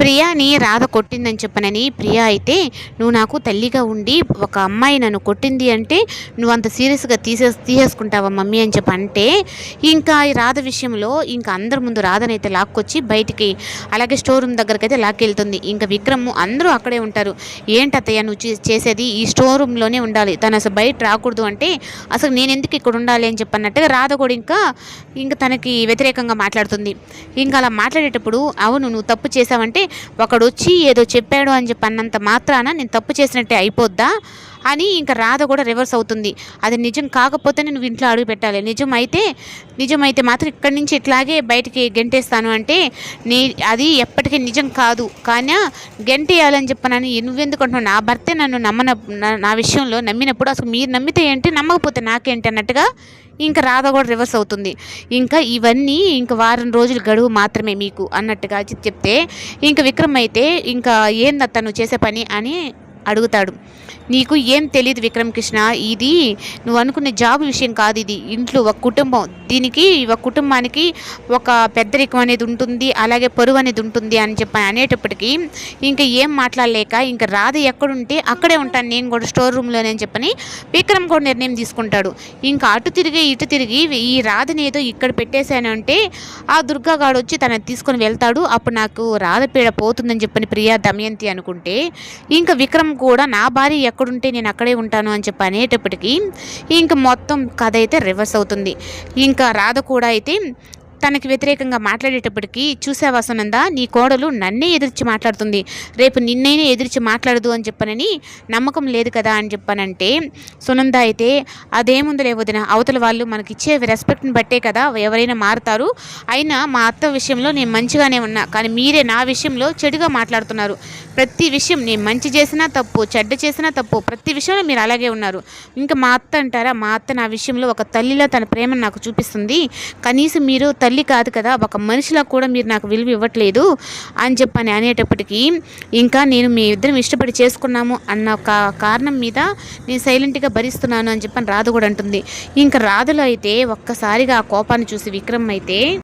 ప్రియాని రాధ కొట్టిందని చెప్పనని ప్రియా అయితే నువ్వు నాకు తల్లిగా ఉండి ఒక అమ్మాయి నన్ను కొట్టింది అంటే నువ్వు అంత సీరియస్గా తీసేసుకుంటావా మమ్మీ అని చెప్పి అంటే ఇంకా ఈ రాధ విషయంలో ఇంకా అందరి ముందు రాధనైతే లాక్కొచ్చి బయటికి అలాగే స్టోర్ రూమ్ దగ్గరికి అయితే లాక్కెళ్తుంది. ఇంకా విక్రమ్ అందరూ అక్కడే ఉంటారు. ఏంటత్తయ్య నువ్వు చేసేది ఈ స్టోర్ రూమ్లోనే ఉండాలి, తను అసలు బయట రాకూడదు అంటే అసలు నేను ఎందుకు ఇక్కడ ఉండాలి అని చెప్పన్నట్టుగా రాధ కూడా ఇంకా తనకి వ్యతిరేకంగా మాట్లాడుతుంది. ఇంకా అలా మాట్లాడేటప్పుడు అవును నువ్వు తప్పు చేసావంటే ఒకడు వచ్చి ఏదో చెప్పాడు అని చెప్పి అన్నంత మాత్రాన నేను తప్పు చేసినట్టే అయిపోద్దా అని ఇంకా రాధ కూడా రివర్స్ అవుతుంది. అది నిజం కాకపోతేనే నువ్వు ఇంట్లో అడుగు పెట్టాలి, నిజమైతే మాత్రం ఇక్కడి నుంచి ఇట్లాగే బయటికి గెంటేస్తాను అంటే అది ఎప్పటికీ నిజం కాదు, కానీ గెంటేయాలని చెప్పనని నువ్వెందుకు అంటున్నావు, నా భర్తే నన్ను నా విషయంలో నమ్మినప్పుడు అసలు మీరు నమ్మితే ఏంటి నమ్మకపోతే నాకేంటి అన్నట్టుగా ఇంకా రాధ కూడా రివర్స్ అవుతుంది. ఇంకా ఇవన్నీ ఇంకా వారం రోజులు గడువు మాత్రమే మీకు అన్నట్టుగా చెప్తే ఇంకా విక్రమ్ అయితే ఇంకా ఏంది తను చేసే పని అని అడుగుతాడు. నీకు ఏం తెలియదు విక్రమ్ కృష్ణ, ఇది నువ్వు అనుకునే జాబ్ విషయం కాదు, ఇది ఇంట్లో ఒక కుటుంబం, దీనికి ఒక కుటుంబానికి ఒక పెద్దరికం అనేది ఉంటుంది, అలాగే పరువు అనేది ఉంటుంది అని చెప్పి అనేటప్పటికీ ఇంకా ఏం మాట్లాడలేక ఇంకా రాధ ఎక్కడుంటే అక్కడే ఉంటాను నేను కూడా స్టోర్ రూమ్లోనే అని చెప్పని విక్రమ్ కూడా నిర్ణయం తీసుకుంటాడు. ఇంకా అటు తిరిగి ఇటు తిరిగి ఈ రాధని ఏదో ఇక్కడ పెట్టేశాను అంటే ఆ దుర్గాగాడు వచ్చి తనని తీసుకొని వెళ్తాడు, అప్పుడు నాకు రాధ పీడ పోతుందని చెప్పని ప్రియా దమయంతి అనుకుంటే ఇంకా విక్రమ్ కూడా నా భార్య ఎక్కడుంటే నేను అక్కడే ఉంటాను అని చెప్పి అనేటప్పటికీ ఇంకా మొత్తం కథ అయితే రివర్స్ అవుతుంది. ఇంకా రాధ కూడా అయితే తనకి వ్యతిరేకంగా మాట్లాడేటప్పటికీ చూసావా సునంద, నీ కోడలు నన్నే ఎదిరించి మాట్లాడుతుంది, రేపు నిన్నైనా ఎదిరించి మాట్లాడదు అని చెప్పనని నమ్మకం లేదు కదా అని చెప్పానంటే సునంద అయితే అదేముంది లేవదిన, అవతల వాళ్ళు మనకిచ్చే రెస్పెక్ట్ని బట్టే కదా ఎవరైనా మారుతారు, అయినా మా అత్త విషయంలో నేను మంచిగానే ఉన్నా, కానీ మీరే నా విషయంలో చెడుగా మాట్లాడుతున్నారు, ప్రతి విషయం నేను మంచి చేసినా తప్పు చెడ్డ చేసినా తప్పు ప్రతి విషయంలో మీరు అలాగే ఉన్నారు. ఇంకా మా అత్త అంటారా, మా అత్త నా విషయంలో ఒక తల్లిలో తన ప్రేమను నాకు చూపిస్తుంది, కనీసం మీరు తల్లి కాదు కదా ఒక మనిషిలా కూడా మీరు నాకు విలువ ఇవ్వట్లేదు అని చెప్పని అనేటప్పటికీ ఇంకా నేను మీ ఇద్దరం ఇష్టపడి చేసుకున్నాము అన్న ఒక కారణం మీద నేను సైలెంట్గా భరిస్తున్నాను అని చెప్పని రాధ కూడా అంటుంది. ఇంకా రాధలో అయితే ఒక్కసారిగా ఆ కోపాన్ని చూసి విక్రమ్ అయితే